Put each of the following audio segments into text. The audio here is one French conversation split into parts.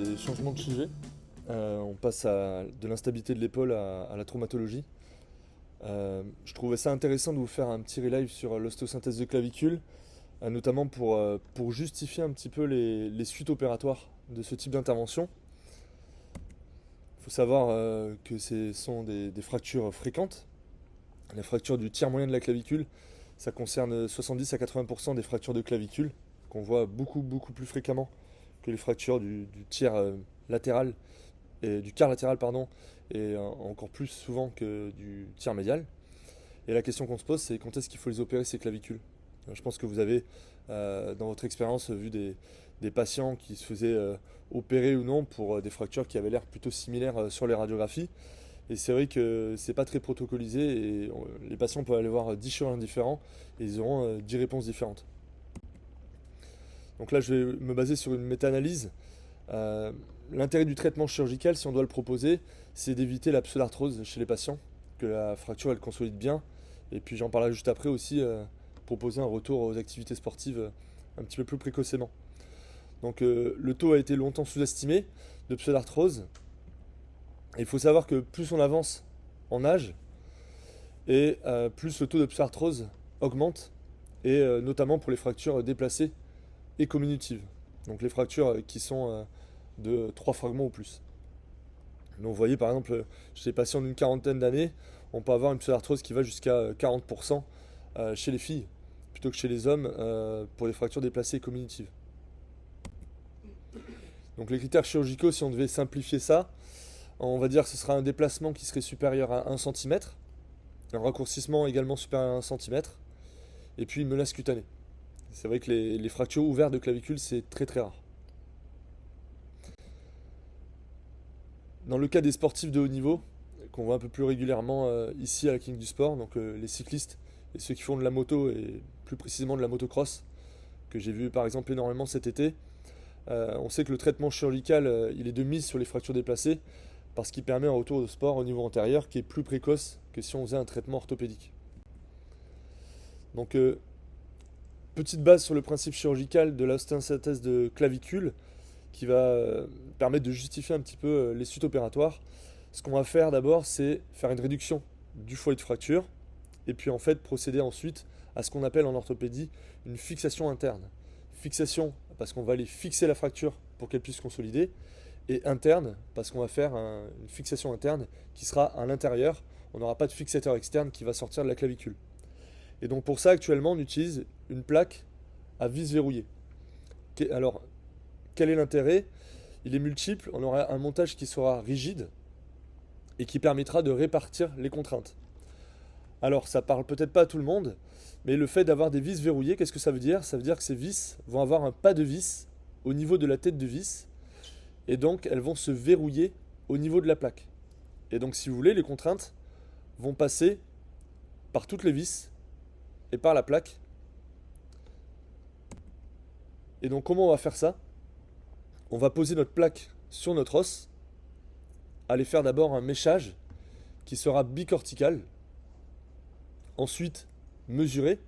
c'est changement de sujet. On passe de l'instabilité de l'épaule à la traumatologie. Je trouvais ça intéressant de vous faire un petit relive sur l'ostéosynthèse de clavicule, notamment pour justifier un petit peu les suites opératoires de ce type d'intervention. Il faut savoir que ce sont des fractures fréquentes. La fracture du tiers moyen de la clavicule, ça concerne 70 à 80% des fractures de clavicule, qu'on voit beaucoup plus fréquemment que les fractures du tiers latéral, et du quart latéral, pardon, et encore plus souvent que du tiers médial. Et la question qu'on se pose, c'est quand est-ce qu'il faut les opérer, ces clavicules? Je pense que vous avez, dans votre expérience, vu des patients qui se faisaient opérer ou non pour des fractures qui avaient l'air plutôt similaires sur les radiographies. Et c'est vrai que c'est pas très protocolisé et les patients peuvent aller voir 10 chirurgiens différents et ils auront 10 réponses différentes. Donc là, je vais me baser sur une méta-analyse. L'intérêt du traitement chirurgical, si on doit le proposer, c'est d'éviter la pseudarthrose chez les patients, que la fracture elle consolide bien. Et puis j'en parlerai juste après aussi, proposer un retour aux activités sportives un petit peu plus précocement. Donc le taux a été longtemps sous-estimé de pseudarthrose. Il faut savoir que plus on avance en âge, et plus le taux de pseudarthrose augmente, et notamment pour les fractures déplacées et comminutives. Donc les fractures qui sont de 3 fragments ou plus. Donc vous voyez par exemple, chez les patients d'une quarantaine d'années, on peut avoir une pseudarthrose qui va jusqu'à 40% chez les filles, plutôt que chez les hommes pour les fractures déplacées et comminutives. Donc les critères chirurgicaux, si on devait simplifier ça, on va dire que ce sera un déplacement qui serait supérieur à 1 cm, un raccourcissement également supérieur à 1 cm, et puis une menace cutanée. C'est vrai que les fractures ouvertes de clavicule, c'est très rare. Dans le cas des sportifs de haut niveau, qu'on voit un peu plus régulièrement ici à la clinique du sport, donc les cyclistes et ceux qui font de la moto, et plus précisément de la motocross, que j'ai vu par exemple énormément cet été, on sait que le traitement chirurgical, il est de mise sur les fractures déplacées, parce qu'il permet un retour au sport au niveau antérieur qui est plus précoce que si on faisait un traitement orthopédique. Donc, petite base sur le principe chirurgical de l'ostéosynthèse de clavicule qui va permettre de justifier un petit peu les suites opératoires. Ce qu'on va faire d'abord, c'est faire une réduction du foyer de fracture et puis en fait procéder ensuite à ce qu'on appelle en orthopédie une fixation interne. Fixation parce qu'on va aller fixer la fracture pour qu'elle puisse consolider, et interne parce qu'on va faire une fixation interne qui sera à l'intérieur. On n'aura pas de fixateur externe qui va sortir de la clavicule. Et donc pour ça, actuellement, on utilise une plaque à vis verrouillée. Alors, quel est l'intérêt? Il est multiple. On aura un montage qui sera rigide et qui permettra de répartir les contraintes. Alors, ça parle peut-être pas à tout le monde, mais le fait d'avoir des vis verrouillées, qu'est-ce que ça veut dire? Ça veut dire que ces vis vont avoir un pas de vis au niveau de la tête de vis, et donc elles vont se verrouiller au niveau de la plaque. Et donc si vous voulez, les contraintes vont passer par toutes les vis et par la plaque. Et donc comment on va faire ça? On va poser notre plaque sur notre os, aller faire d'abord un méchage qui sera bicortical, ensuite mesurer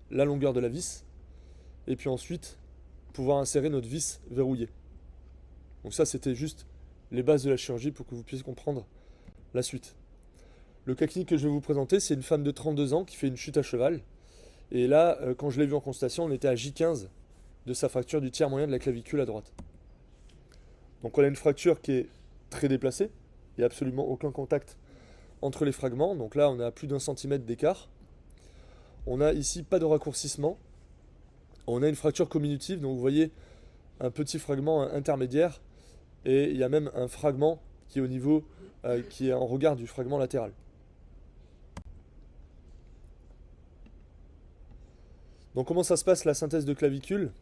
la longueur de la vis, et puis ensuite pouvoir insérer notre vis verrouillée. Donc ça, c'était juste les bases de la chirurgie pour que vous puissiez comprendre la suite. Le cas clinique que je vais vous présenter, c'est une femme de 32 ans qui fait une chute à cheval. Et là, quand je l'ai vue en consultation, on était à J15 de sa fracture du tiers moyen de la clavicule à droite. Donc on a une fracture qui est très déplacée. Il n'y a absolument aucun contact entre les fragments. Donc là, on a plus d'1 centimètre d'écart. On a ici pas de raccourcissement. On a une fracture comminutive, donc vous voyez un petit fragment intermédiaire. Et il y a même un fragment qui est au niveau, qui est en regard du fragment latéral. Donc comment ça se passe la synthèse de clavicule?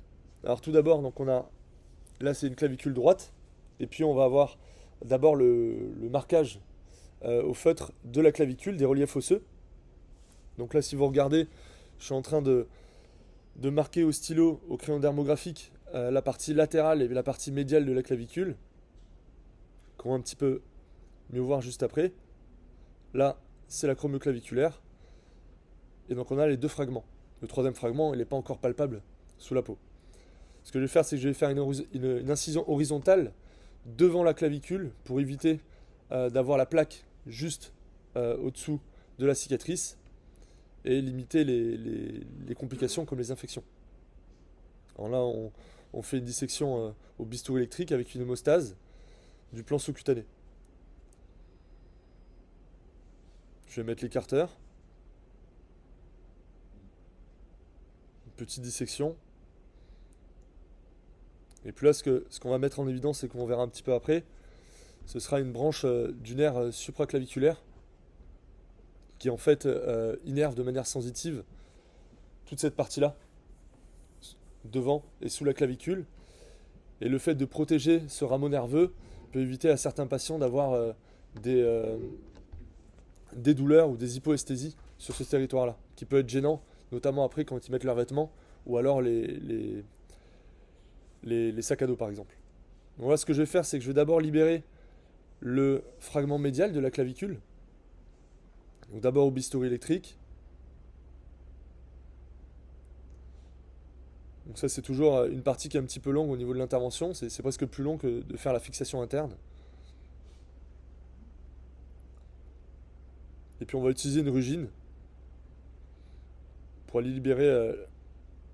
Alors tout d'abord, donc là c'est une clavicule droite, et puis on va avoir d'abord le marquage au feutre de la clavicule, des reliefs osseux. Donc là si vous regardez, je suis en train de marquer au stylo, au crayon dermographique, la partie latérale et la partie médiale de la clavicule, qu'on va un petit peu mieux voir juste après. Là, c'est l'acromio claviculaire. Et donc on a les deux fragments. Le troisième fragment, il n'est pas encore palpable sous la peau. Ce que je vais faire, c'est que je vais faire une incision horizontale devant la clavicule pour éviter d'avoir la plaque juste au-dessous de la cicatrice et limiter les complications comme les infections. Alors là, on fait une dissection au bistouri électrique avec une hémostase du plan sous-cutané. Je vais mettre l'écarteur. Une petite dissection. Et puis là, ce qu'on va mettre en évidence et qu'on verra un petit peu après, ce sera une branche du nerf supraclaviculaire qui en fait innerve de manière sensitive toute cette partie-là, devant et sous la clavicule. Et le fait de protéger ce rameau nerveux peut éviter à certains patients d'avoir des douleurs ou des hypoesthésies sur ce territoire-là, qui peut être gênant, notamment après quand ils mettent leurs vêtements ou alors les sacs à dos par exemple. Donc là, ce que je vais faire, c'est que je vais d'abord libérer le fragment médial de la clavicule. Donc d'abord au bistouri électrique. Donc ça, c'est toujours une partie qui est un petit peu longue au niveau de l'intervention. C'est presque plus long que de faire la fixation interne. Et puis on va utiliser une rugine pour aller libérer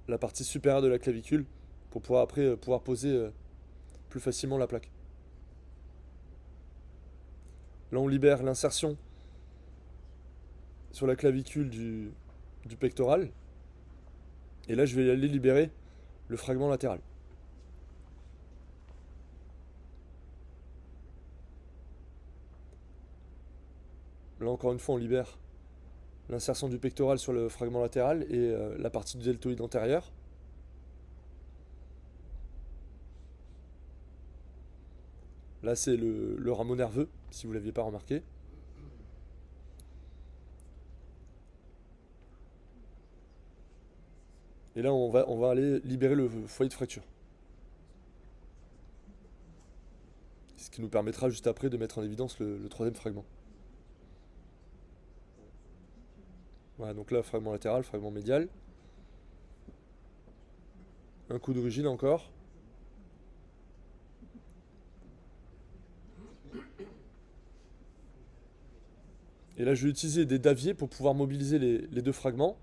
la partie supérieure de la clavicule pour pouvoir après pouvoir poser plus facilement la plaque. Là, on libère l'insertion sur la clavicule du pectoral. Et là, je vais aller libérer le fragment latéral. Là, encore une fois, on libère l'insertion du pectoral sur le fragment latéral et la partie du deltoïde antérieur. Là, c'est le rameau nerveux, si vous ne l'aviez pas remarqué. Et là, on va aller libérer le foyer de fracture. Ce qui nous permettra juste après de mettre en évidence le troisième fragment. Voilà, donc là, fragment latéral, fragment médial. Un coup d'origine encore. Et là, je vais utiliser des daviers pour pouvoir mobiliser les deux fragments.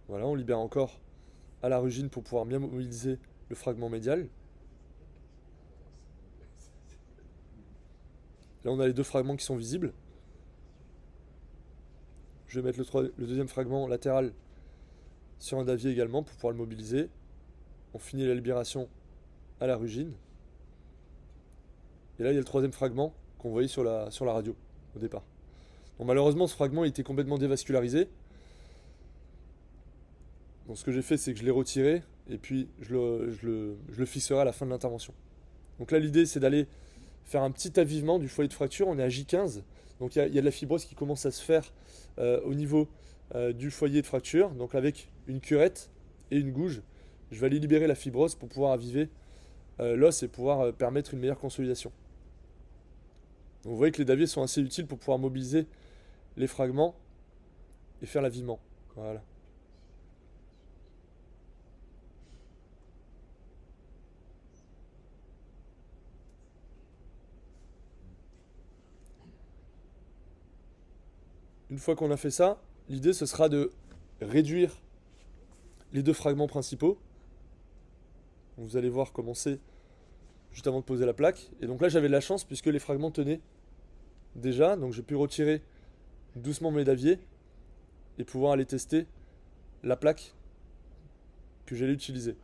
Voilà, on libère encore à la rugine pour pouvoir bien mobiliser le fragment médial. Là, on a les deux fragments qui sont visibles. Je vais mettre le deuxième fragment latéral sur un davier également pour pouvoir le mobiliser. On finit la libération à la rugine. Et là, il y a le troisième fragment qu'on voyait sur la radio au départ. Donc, malheureusement, ce fragment était complètement dévascularisé. Donc ce que j'ai fait, c'est que je l'ai retiré et puis je le fixerai à la fin de l'intervention. Donc là, l'idée, c'est d'aller faire un petit avivement du foyer de fracture. On est à J15, donc il y a de la fibrose qui commence à se faire au niveau du foyer de fracture. Donc avec une curette et une gouge, je vais aller libérer la fibrose pour pouvoir aviver l'os et pouvoir permettre une meilleure consolidation. Donc vous voyez que les daviers sont assez utiles pour pouvoir mobiliser les fragments et faire l'avivement. Voilà. Une fois qu'on a fait ça, l'idée ce sera de réduire les deux fragments principaux. Vous allez voir comment c'est juste avant de poser la plaque. Et donc là j'avais de la chance puisque les fragments tenaient déjà. Donc j'ai pu retirer doucement mes daviers et pouvoir aller tester la plaque que j'allais utiliser.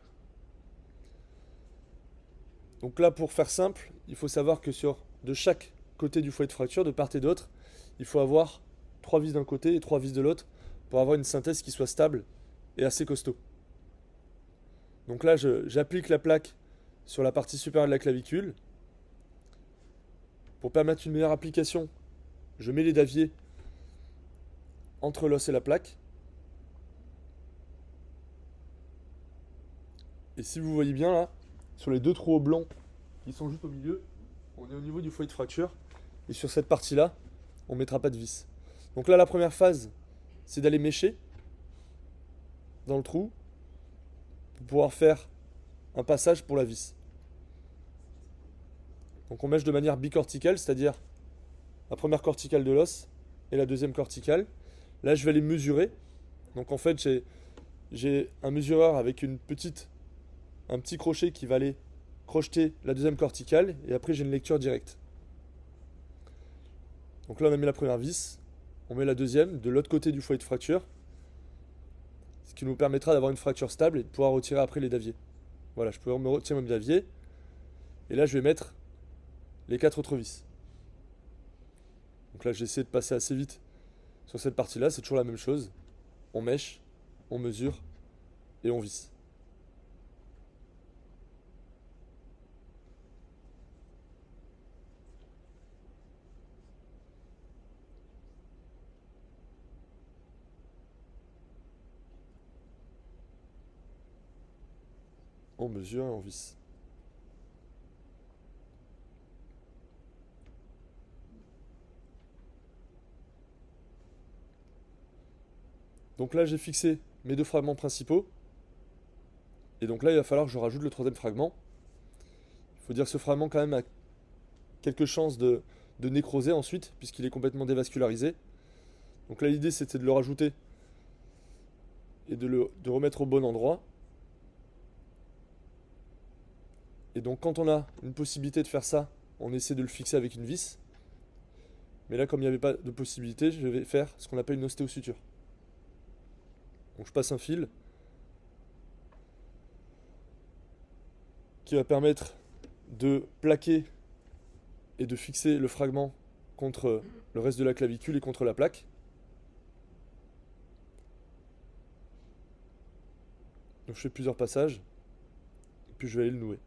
Donc là, pour faire simple, il faut savoir que de chaque côté du foyer de fracture, de part et d'autre, il faut avoir 3 vis d'un côté et 3 vis de l'autre pour avoir une synthèse qui soit stable et assez costaud. Donc là, j'applique la plaque sur la partie supérieure de la clavicule. Pour permettre une meilleure application, je mets les daviers entre l'os et la plaque. Et si vous voyez bien là, sur les deux trous blancs qui sont juste au milieu, on est au niveau du foyer de fracture. Et sur cette partie-là, on ne mettra pas de vis. Donc là, la première phase, c'est d'aller mécher dans le trou pour pouvoir faire un passage pour la vis. Donc on mèche de manière bicorticale, c'est-à-dire la première corticale de l'os et la deuxième corticale. Là, je vais les mesurer. Donc en fait, j'ai un mesureur avec un petit crochet qui va aller crocheter la deuxième corticale et après j'ai une lecture directe. Donc là, on a mis la première vis, on met la deuxième de l'autre côté du foyer de fracture, ce qui nous permettra d'avoir une fracture stable et de pouvoir retirer après les daviers. Voilà, je peux me retirer mon davier et là, je vais mettre les 4 autres vis. Donc là, j'ai essayé de passer assez vite sur cette partie-là, c'est toujours la même chose. On mèche, on mesure et on visse. On mesure et on visse. Donc là, j'ai fixé mes deux fragments principaux. Et donc là, il va falloir que je rajoute le troisième fragment. Il faut dire que ce fragment, quand même, a quelques chances de nécroser ensuite, puisqu'il est complètement dévascularisé. Donc là, l'idée, c'était de le rajouter et de remettre au bon endroit. Et donc, quand on a une possibilité de faire ça, on essaie de le fixer avec une vis. Mais là, comme il n'y avait pas de possibilité, je vais faire ce qu'on appelle une ostéosuture. Donc je passe un fil qui va permettre de plaquer et de fixer le fragment contre le reste de la clavicule et contre la plaque. Donc je fais plusieurs passages, et puis je vais aller le nouer.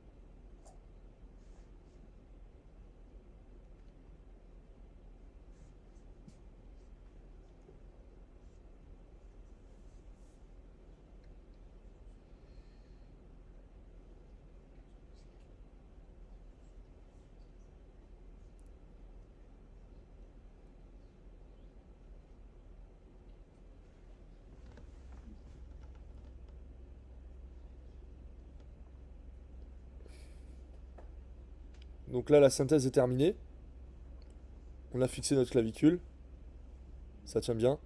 Donc là, la synthèse est terminée. On a fixé notre clavicule. Ça tient bien.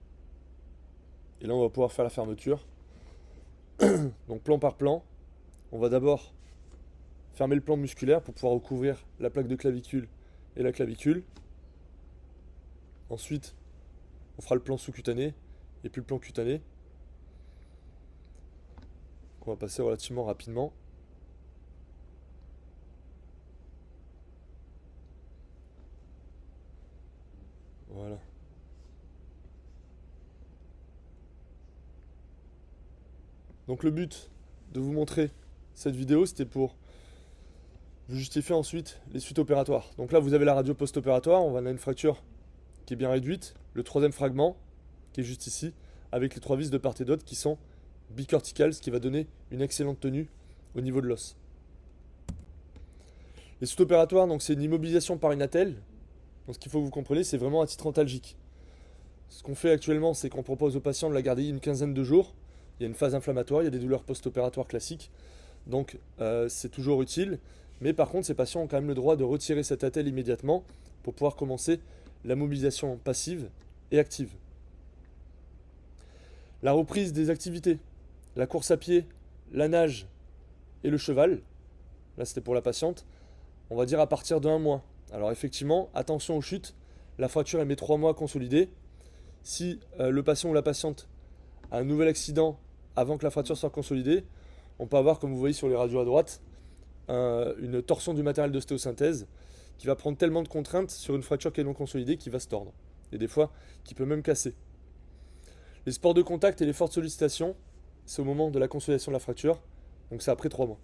Et là, on va pouvoir faire la fermeture. Donc plan par plan, on va d'abord fermer le plan musculaire pour pouvoir recouvrir la plaque de clavicule et la clavicule. Ensuite, on fera le plan sous-cutané et puis le plan cutané. On va passer relativement rapidement. Voilà. Donc le but de vous montrer cette vidéo, c'était pour vous justifier ensuite les suites opératoires. Donc là, vous avez la radio post-opératoire, on a une fracture qui est bien réduite, le troisième fragment, qui est juste ici, avec les 3 vis de part et d'autre qui sont bicorticales, ce qui va donner une excellente tenue au niveau de l'os. Les suites opératoires, donc c'est une immobilisation par une attelle. Donc ce qu'il faut que vous compreniez, c'est vraiment à titre antalgique. Ce qu'on fait actuellement, c'est qu'on propose aux patients de la garder une quinzaine de jours. Il y a une phase inflammatoire, il y a des douleurs post-opératoires classiques. Donc c'est toujours utile. Mais par contre, ces patients ont quand même le droit de retirer cette attelle immédiatement pour pouvoir commencer la mobilisation passive et active. La reprise des activités, la course à pied, la nage et le cheval, là c'était pour la patiente, on va dire à partir d'1 mois. Alors effectivement, attention aux chutes, la fracture elle met 3 mois à consolider. Si le patient ou la patiente a un nouvel accident avant que la fracture soit consolidée, on peut avoir, comme vous voyez sur les radios à droite, une torsion du matériel d'ostéosynthèse qui va prendre tellement de contraintes sur une fracture qui est non consolidée qui va se tordre. Et des fois, qui peut même casser. Les sports de contact et les fortes sollicitations, c'est au moment de la consolidation de la fracture, donc c'est après 3 mois.